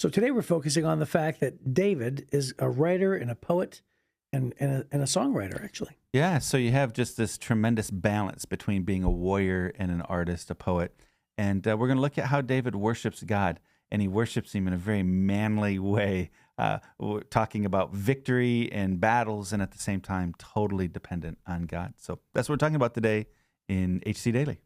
So today we're focusing on the fact that David is a writer and a poet and a songwriter, actually. Yeah, so you have just this tremendous balance between being a warrior and an artist, a poet. And we're going to look at how David worships God, and he worships him in a very manly way, we're talking about victory and battles, and at the same time, totally dependent on God. So that's what we're talking about today in HC Daily.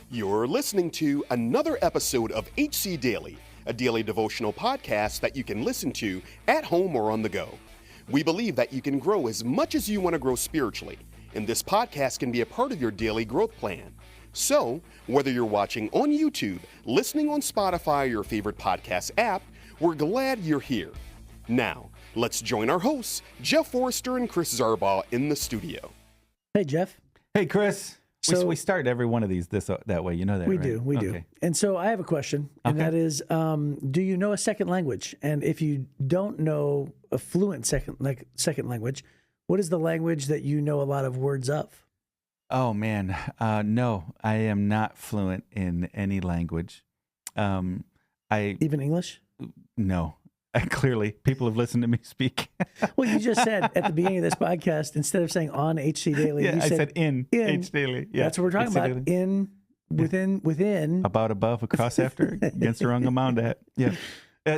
You're listening to another episode of HC Daily, a daily devotional podcast that you can listen to at home or on the go. We believe that you can grow as much as you want to grow spiritually, and this podcast can be a part of your daily growth plan. So, whether you're watching on YouTube, listening on Spotify or your favorite podcast app, we're glad you're here. Now, let's join our hosts, Jeff Forrester and Chris Zarbaugh, in the studio. Hey, Jeff. Hey, Chris. So- we start every one of these that way. You know that, We right? do. Okay. And so I have a question, and Okay. that is, do you know a second language? And if you don't know a fluent second language, what is the language that you know a lot of words of? Oh, man. No, I am not fluent in any language. Even English? No. Clearly, people have listened to me speak. Well, you just said at the beginning of this podcast, instead of saying on HC Daily, Yeah, you I said in H Daily. Yeah, That's what we're talking HC about. Daily. Within. About, above, across, after, against the wrong amount at. Yeah.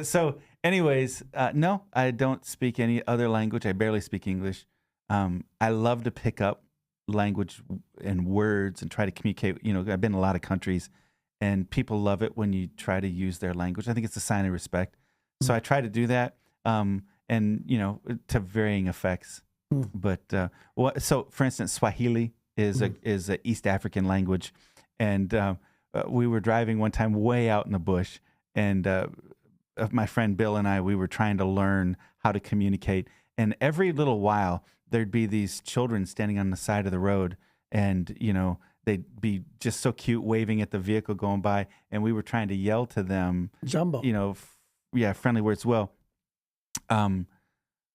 So, anyways, no, I don't speak any other language. I barely speak English. I love to pick up language and words and try to communicate. You know, I've been in a lot of countries, and people love it when you try to use their language. I think it's a sign of respect. So I try to do that, and you know, to varying effects. But so, for instance, Swahili is a East African language, and we were driving one time way out in the bush, and my friend Bill and I, we were trying to learn how to communicate. And every little while, there'd be these children standing on the side of the road, and you know, they'd be just so cute, waving at the vehicle going by, and we were trying to yell to them, Jumbo. you know. Friendly words. Well,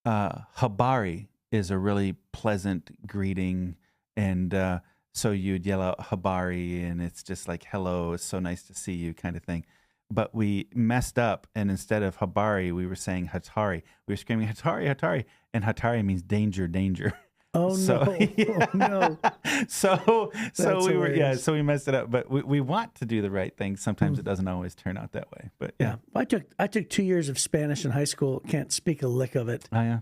habari is a really pleasant greeting, and so you'd yell out habari, and it's just like, hello, it's so nice to see you kind of thing. But we messed up, and instead of habari, we were saying hatari. We were screaming hatari, hatari, and hatari means danger, danger. Oh, So, no. yeah. Oh, no. So That's we were, hilarious. so we messed it up, but we want to do the right thing. Sometimes it doesn't always turn out that way, but yeah. Well, I took 2 years of Spanish in high school. Can't speak a lick of it. Oh, yeah.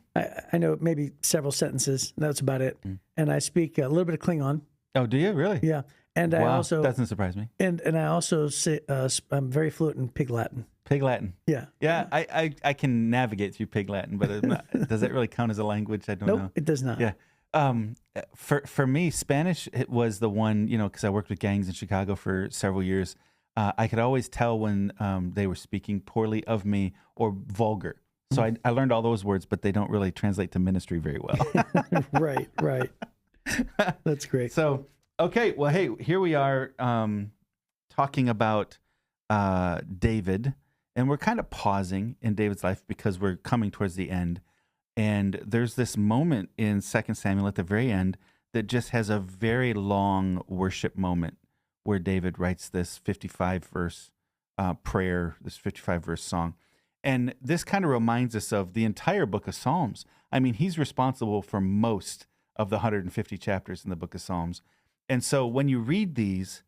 I know maybe several sentences. That's about it. And I speak a little bit of Klingon. Oh, do you really? Yeah. And I Wow, also doesn't surprise me. and I also say I'm very fluent in Pig Latin. Pig Latin. Yeah. Yeah, I can navigate through Pig Latin, but it's not, does that really count as a language? I don't Nope, know. it does not. Yeah. For me, Spanish it was the one, you know, because I worked with gangs in Chicago for several years. I could always tell when they were speaking poorly of me or vulgar. So I learned all those words, but they don't really translate to ministry very well. Right. That's great. So, okay. Well, hey, here we are talking about David, and we're kind of pausing in David's life because we're coming towards the end. And there's this moment in 2 Samuel at the very end that just has a very long worship moment where David writes this 55-verse prayer, this 55-verse song. And this kind of reminds us of the entire book of Psalms. I mean, he's responsible for most of the 150 chapters in the book of Psalms. And so when you read these,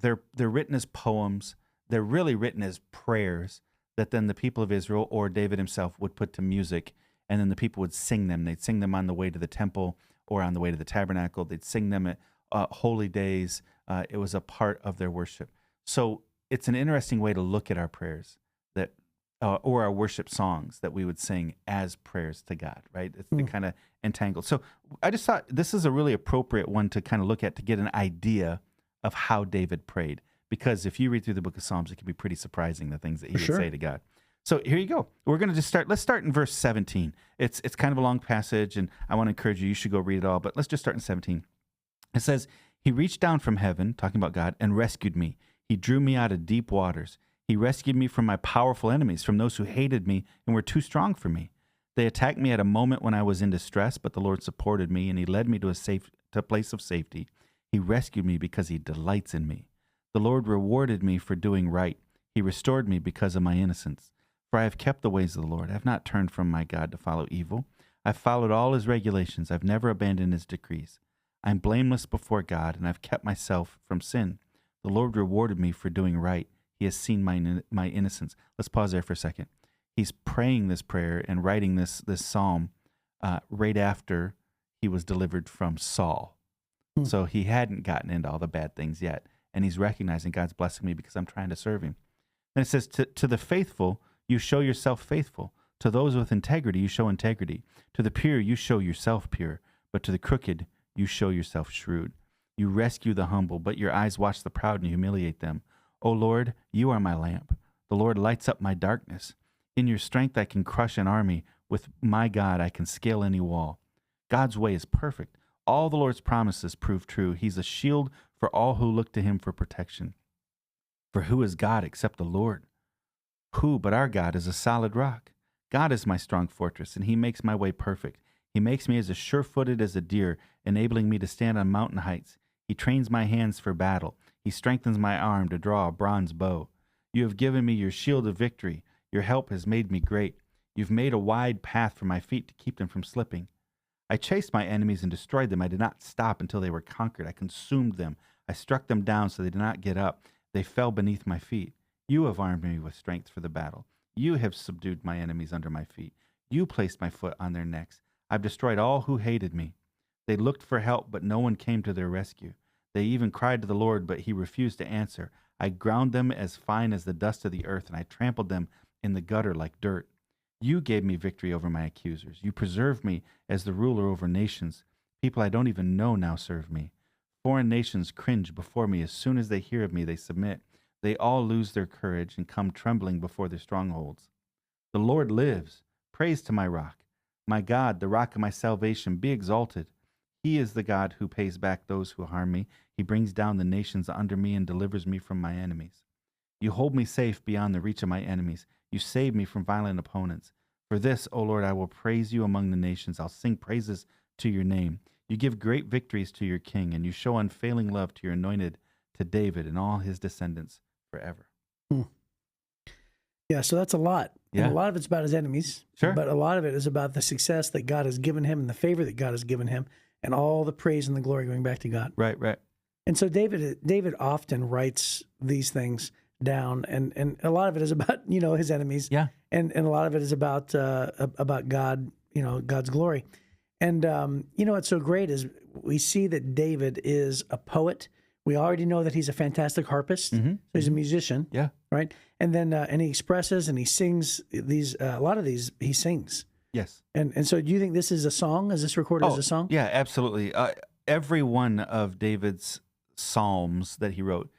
they're written as poems. They're really written as prayers that then the people of Israel or David himself would put to music, and then the people would sing them. They'd sing them on the way to the temple or on the way to the tabernacle. They'd sing them at holy days. It was a part of their worship. So it's an interesting way to look at our prayers that, or our worship songs that we would sing as prayers to God, right? It's the kind of entangled. So I just thought this is a really appropriate one to kind of look at to get an idea of how David prayed. Because if you read through the book of Psalms, it can be pretty surprising the things that he would say to God. So here you go. We're going to just start. Let's start in verse 17. It's kind of a long passage, and I want to encourage you. You should go read it all. But let's just start in 17. It says, "He reached down from heaven," talking about God, "and rescued me. He drew me out of deep waters. He rescued me from my powerful enemies, from those who hated me and were too strong for me. They attacked me at a moment when I was in distress, but the Lord supported me, and he led me to a safe to place of safety. He rescued me because he delights in me. The Lord rewarded me for doing right. He restored me because of my innocence. For I have kept the ways of the Lord. I have not turned from my God to follow evil. I've followed all his regulations. I've never abandoned his decrees. I'm blameless before God, and I've kept myself from sin. The Lord rewarded me for doing right. He has seen my innocence. Let's pause there for a second. He's praying this prayer and writing this psalm right after he was delivered from Saul. So he hadn't gotten into all the bad things yet. And he's recognizing God's blessing me because I'm trying to serve him. And it says, to the faithful, you show yourself faithful. To those with integrity, you show integrity. To the pure, you show yourself pure. But to the crooked, you show yourself shrewd. You rescue the humble, but your eyes watch the proud and humiliate them. O Lord, you are my lamp. The Lord lights up my darkness. In your strength, I can crush an army. With my God, I can scale any wall. God's way is perfect. All the Lord's promises prove true. He's a shield for all who look to him for protection. For who is God except the Lord? Who but our God is a solid rock? God is my strong fortress, and he makes my way perfect. He makes me as sure-footed as a deer, enabling me to stand on mountain heights. He trains my hands for battle. He strengthens my arm to draw a bronze bow. You have given me your shield of victory. Your help has made me great. You've made a wide path for my feet to keep them from slipping. I chased my enemies and destroyed them. I did not stop until they were conquered. I consumed them. I struck them down so they did not get up. They fell beneath my feet. You have armed me with strength for the battle. You have subdued my enemies under my feet. You placed my foot on their necks. I've destroyed all who hated me. They looked for help, but no one came to their rescue. They even cried to the Lord, but he refused to answer. I ground them as fine as the dust of the earth, and I trampled them in the gutter like dirt. You gave me victory over my accusers. You preserved me as the ruler over nations. People I don't even know now serve me. Foreign nations cringe before me. As soon as they hear of me, they submit. They all lose their courage and come trembling before their strongholds. The Lord lives. Praise to my rock. My God, the rock of my salvation, be exalted. He is the God who pays back those who harm me. He brings down the nations under me and delivers me from my enemies. You hold me safe beyond the reach of my enemies. You save me from violent opponents. For this, O Lord, I will praise you among the nations. I'll sing praises to your name. You give great victories to your king, and you show unfailing love to your anointed, to David and all his descendants forever. Yeah, so that's a lot. Yeah. And a lot of it's about his enemies. Sure. But a lot of it is about the success that God has given him and the favor that God has given him and all the praise and the glory going back to God. Right, right. And so David often writes these things down, and a lot of it is about, his enemies. Yeah. And a lot of it is about God, God's glory. And what's so great is we see that David is a poet. We already know that he's a fantastic harpist. Mm-hmm. So he's a musician. Yeah. Right. And then and he expresses and he sings these. A lot of these he sings. Yes. And so do you think this is a song? Is this recorded as a song? Yeah, absolutely. Every one of David's psalms that he wrote,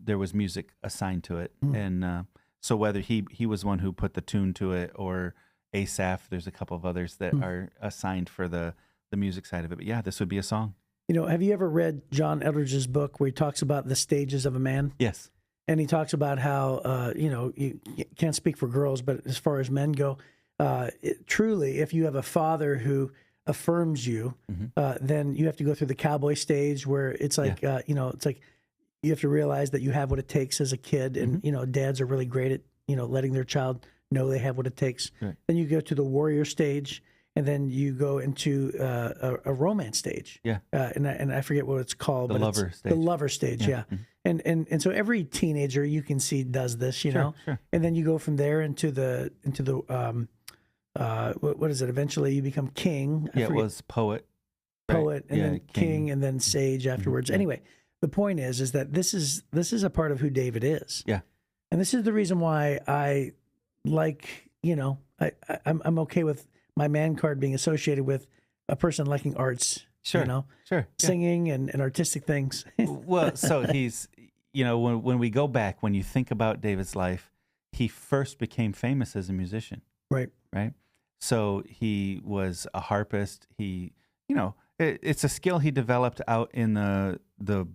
there was music assigned to it. And so whether he was one who put the tune to it or Asaph, there's a couple of others that are assigned for the music side of it. But yeah, this would be a song. Have you ever read John Eldridge's book where he talks about the stages of a man? Yes. And he talks about how, you can't speak for girls, but as far as men go, truly, if you have a father who affirms you, then you have to go through the cowboy stage where it's like, it's like you have to realize that you have what it takes as a kid. And, dads are really great at, letting their child know they have what it takes. Right. Then you go to the warrior stage. And then you go into a romance stage, and I forget what it's called, The lover stage. yeah. And so every teenager you can see does this, know, Sure. and then you go from there into the what is it? Eventually you become king. It was poet, and then king, and then sage afterwards. Anyway, the point is that this is a part of who David is. Yeah, and this is the reason why I like, I'm okay with my man card being associated with a person liking arts, sure. singing and artistic things. Well, so he's, when we go back, when you think about David's life, he first became famous as a musician. Right. So he was a harpist. He, it's a skill he developed out in the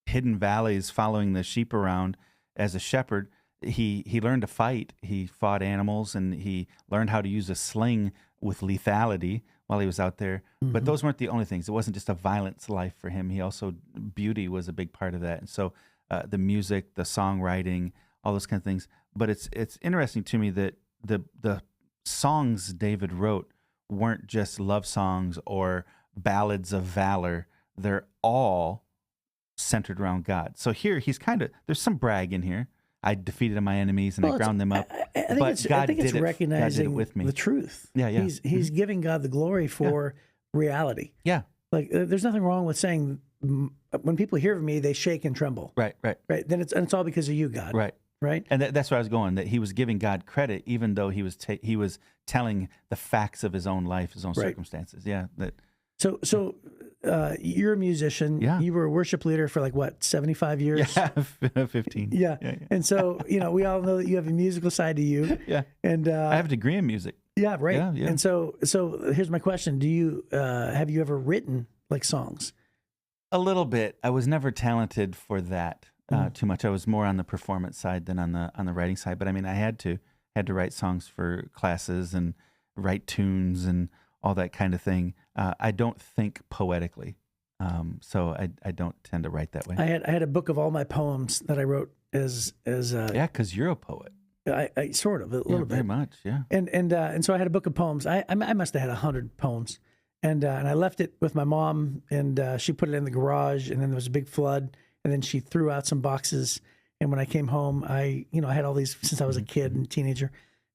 hidden valleys, following the sheep around as a shepherd. He learned to fight. He fought animals, and he learned how to use a sling with lethality, while he was out there. But those weren't the only things. It wasn't just a violence life for him. He also, beauty was a big part of that. And so the music, the songwriting, all those kind of things. But it's interesting to me that the songs David wrote weren't just love songs or ballads of valor. They're all centered around God. So here there's some brag in here. I defeated my enemies and I ground them up. I think it's recognizing with me. the truth. Yeah. He's giving God the glory for reality. Yeah. Like there's nothing wrong with saying when people hear of me, they shake and tremble. Right. Then it's all because of you, God. Right. And that's where I was going. That he was giving God credit, even though he was telling the facts of his own life, his own circumstances. Yeah. So you're a musician. Yeah. You were a worship leader for 75 years? Yeah, 15. Yeah. And so, we all know that you have a musical side to you. Yeah. And I have a degree in music. Yeah, right. Yeah. And so here's my question. Do you have you ever written songs? A little bit. I was never talented for that too much. I was more on the performance side than on the writing side. But I mean, I had to write songs for classes and write tunes and all that kind of thing. I don't think poetically, so I don't tend to write that way. I had a book of all my poems that I wrote as because you're a poet. I sort of a little bit, very much, yeah. And so I had a book of poems. I must have had 100 poems, and I left it with my mom, and she put it in the garage, and then there was a big flood, and then she threw out some boxes. And when I came home, I had all these since I was a kid and teenager,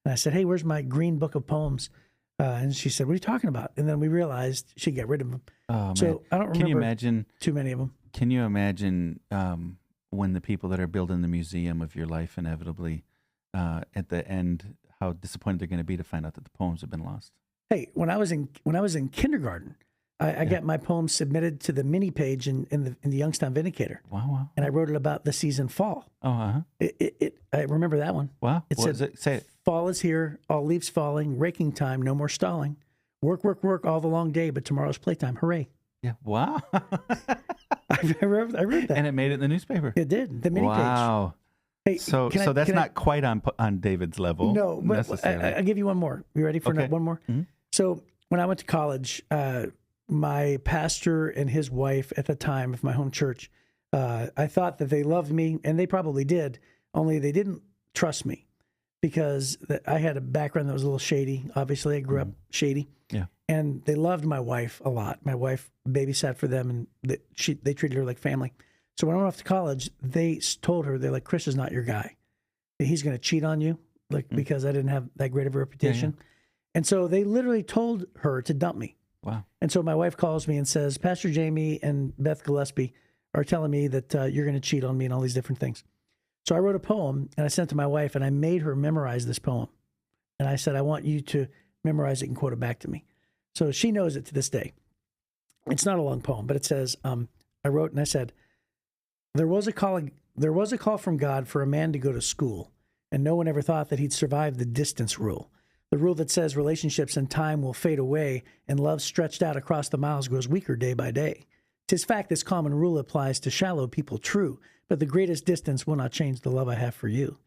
and I said, "Hey, where's my green book of poems?" And she said, "What are you talking about?" And then we realized she'd get rid of them. Oh, so man. I don't remember. Can you imagine too many of them? Can you imagine when the people that are building the museum of your life inevitably at the end, how disappointed they're going to be to find out that the poems have been lost? Hey, when I was in kindergarten, I got my poems submitted to the mini page in the Youngstown Vindicator. Wow. And I wrote it about the season fall. Oh, I remember that one. Wow. It what said, does it say? Fall is here, all leaves falling, raking time, no more stalling. Work all the long day, but tomorrow's playtime. Hooray. Yeah. Wow. I wrote that. And it made it in the newspaper. It did. The mini page. Wow. Hey, so that's not quite on David's level. No, but necessarily. I'll give you one more. You ready for one more? Mm-hmm. So when I went to college, my pastor and his wife at the time of my home church, I thought that they loved me, and they probably did, only they didn't trust me because I had a background that was a little shady. Obviously, I grew up shady. Yeah. And they loved my wife a lot. My wife babysat for them, and they treated her like family. So when I went off to college, they told her, they're like, "Chris is not your guy. He's going to cheat on you," because I didn't have that great of a reputation. Yeah. And so they literally told her to dump me. Wow. And so my wife calls me and says, "Pastor Jamie and Beth Gillespie are telling me that you're going to cheat on me and all these different things." So I wrote a poem and I sent it to my wife, and I made her memorize this poem. And I said, "I want you to memorize it and quote it back to me." So she knows it to this day. It's not a long poem, but it says, I wrote and I said, There was a call from God for a man to go to school, and no one ever thought that he'd survive the distance rule. The rule that says relationships and time will fade away, and love stretched out across the miles grows weaker day by day. 'Tis fact this common rule applies to shallow people true, but the greatest distance will not change the love I have for you.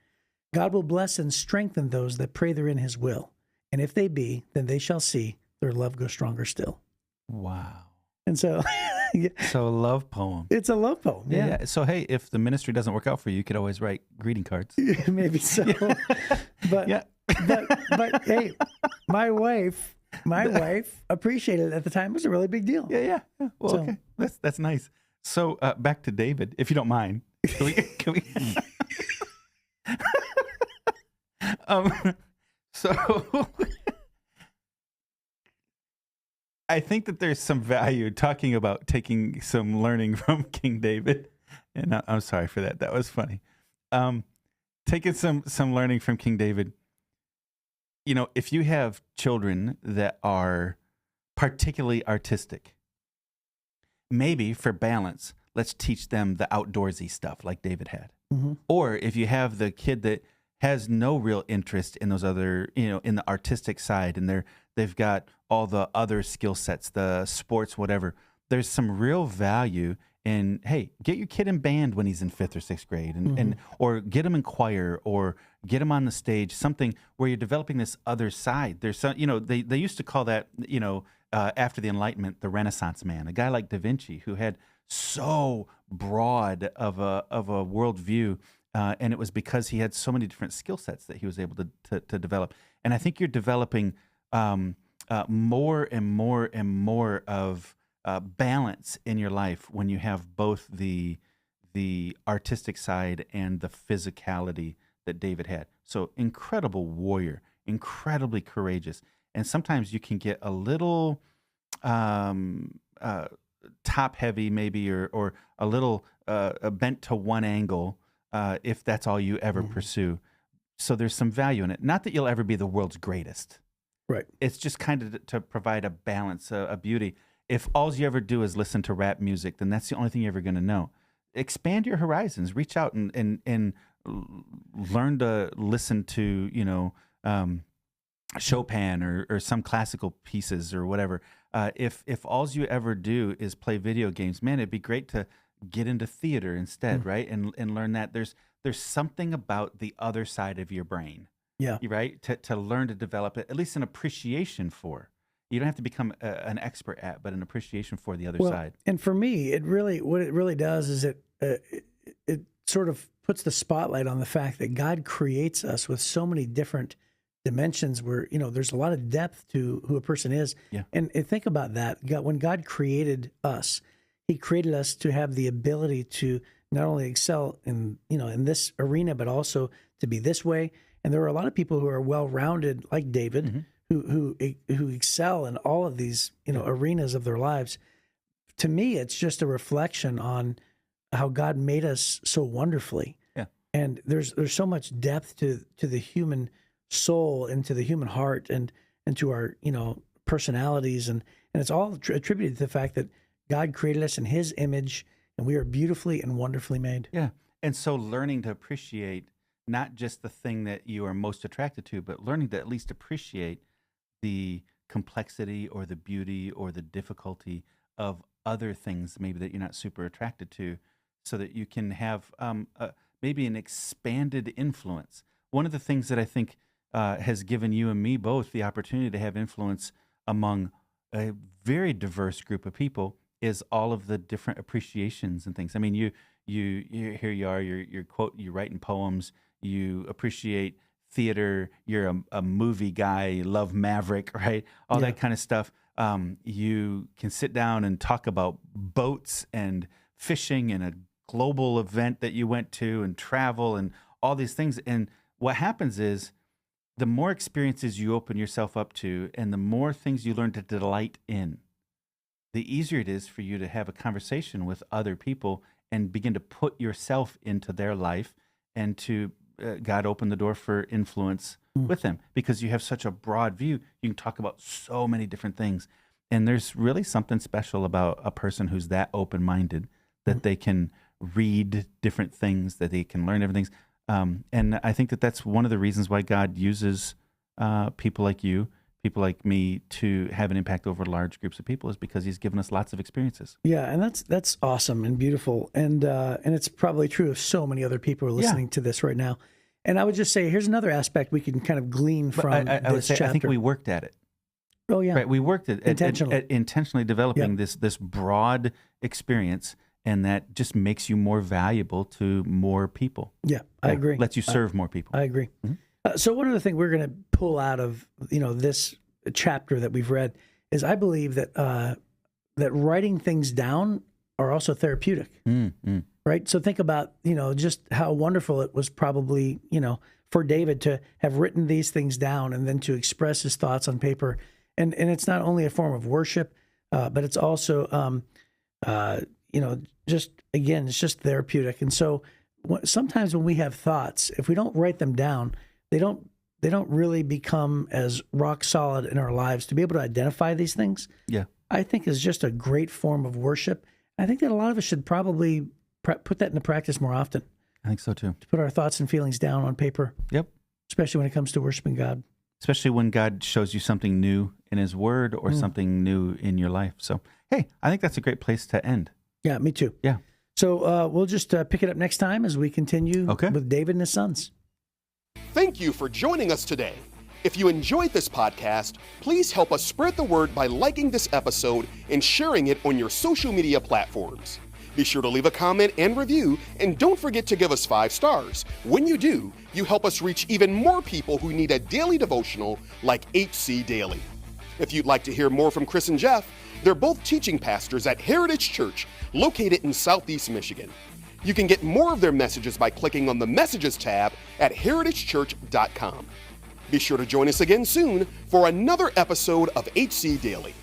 God will bless and strengthen those that pray they're in his will, and if they be, then they shall see their love go stronger still. Wow. And so... So a love poem. It's a love poem. Yeah. So, hey, if the ministry doesn't work out for you, you could always write greeting cards. Maybe so. But, yeah. but hey, my wife appreciated it at the time. It was a really big deal. Yeah. Well, okay. That's nice. So back to David, if you don't mind. Can we so I think that there's some value talking about taking some learning from King David. And I'm sorry for that. That was funny. Taking some learning from King David. You know, if you have children that are particularly artistic, maybe for balance, let's teach them the outdoorsy stuff like David had. Mm-hmm. Or if you have the kid that has no real interest in those other, in the artistic side, and they've got all the other skill sets, the sports, whatever, there's some real value in, hey, get your kid in band when he's in 5th or 6th grade, and or get him in choir, or get him on the stage, something where you're developing this other side. There's some, they used to call that, after the Enlightenment, the Renaissance man, a guy like Da Vinci, who had so broad of a worldview, and it was because he had so many different skill sets that he was able to develop. And I think you're developing more and more and more of balance in your life when you have both the artistic side and the physicality that David had. So incredible warrior, incredibly courageous. And sometimes you can get a little top heavy maybe, or a little bent to one angle if that's all you ever pursue. So there's some value in it. Not that you'll ever be the world's greatest. Right. It's just kind of to provide a balance, a beauty. If all you ever do is listen to rap music, then that's the only thing you're ever going to know. Expand your horizons. Reach out and learn to listen to, Chopin or some classical pieces or whatever. If all you ever do is play video games, man, it'd be great to get into theater instead, right? And learn that there's something about the other side of your brain, right? To learn to develop it, at least an appreciation for. You don't have to become an expert at, but an appreciation for the other side. And for me, what it really does is it sort of puts the spotlight on the fact that God creates us with so many different dimensions where, there's a lot of depth to who a person is. Yeah. And think about that. When God created us, he created us to have the ability to not only excel in this arena, but also to be this way. And there are a lot of people who are well-rounded, like David, who excel in all of these, arenas of their lives. To me, it's just a reflection on how God made us so wonderfully. Yeah. And there's so much depth to the human soul and to the human heart and to our, personalities. And it's all attributed to the fact that God created us in his image and we are beautifully and wonderfully made. Yeah. And so learning to appreciate not just the thing that you are most attracted to, but learning to at least appreciate the complexity or the beauty or the difficulty of other things maybe that you're not super attracted to, so that you can have maybe an expanded influence. One of the things that I think has given you and me both the opportunity to have influence among a very diverse group of people is all of the different appreciations and things. I mean, you here you are, you're writing poems, you appreciate theater, you're a movie guy, you love Maverick, right? All that kind of stuff. You can sit down and talk about boats and fishing and a global event that you went to and travel and all these things. And what happens is the more experiences you open yourself up to and the more things you learn to delight in, the easier it is for you to have a conversation with other people and begin to put yourself into their life and to God open the door for influence with them, because you have such a broad view. You can talk about so many different things. And there's really something special about a person who's that open-minded, that they can read different things, that they can learn different things. And I think that that's one of the reasons why God uses people like you, people like me, to have an impact over large groups of people, is because he's given us lots of experiences. Yeah, and that's awesome and beautiful. And it's probably true of so many other people who are listening to this right now. And I would just say, here's another aspect we can kind of glean from I would this say, chapter. I think we worked at it. Oh, yeah. Right, we worked at intentionally developing this broad experience, and that just makes you more valuable to more people. Yeah, I agree. Lets you serve more people. I agree. So one of the things we're going to pull out of this chapter that we've read is, I believe that that writing things down are also therapeutic. Right? So think about, just how wonderful it was probably, for David to have written these things down and then to express his thoughts on paper. And it's not only a form of worship, but it's also, it's just therapeutic. And so sometimes when we have thoughts, if we don't write them down, they don't really become as rock solid in our lives. To be able to identify these things, I think is just a great form of worship. I think that a lot of us should probably put that into practice more often. I think so too. To put our thoughts and feelings down on paper. Yep. Especially when it comes to worshiping God. Especially when God shows you something new in his word or something new in your life. So, hey, I think that's a great place to end. Yeah, me too. Yeah. So we'll just pick it up next time as we continue with David and his sons. Thank you for joining us today. If you enjoyed this podcast, please help us spread the word by liking this episode and sharing it on your social media platforms. Be sure to leave a comment and review, and don't forget to give us 5 stars. When you do, you help us reach even more people who need a daily devotional like HC Daily. If you'd like to hear more from Chris and Jeff, they're both teaching pastors at Heritage Church, located in Southeast Michigan. You can get more of their messages by clicking on the Messages tab at heritagechurch.com. Be sure to join us again soon for another episode of HC Daily.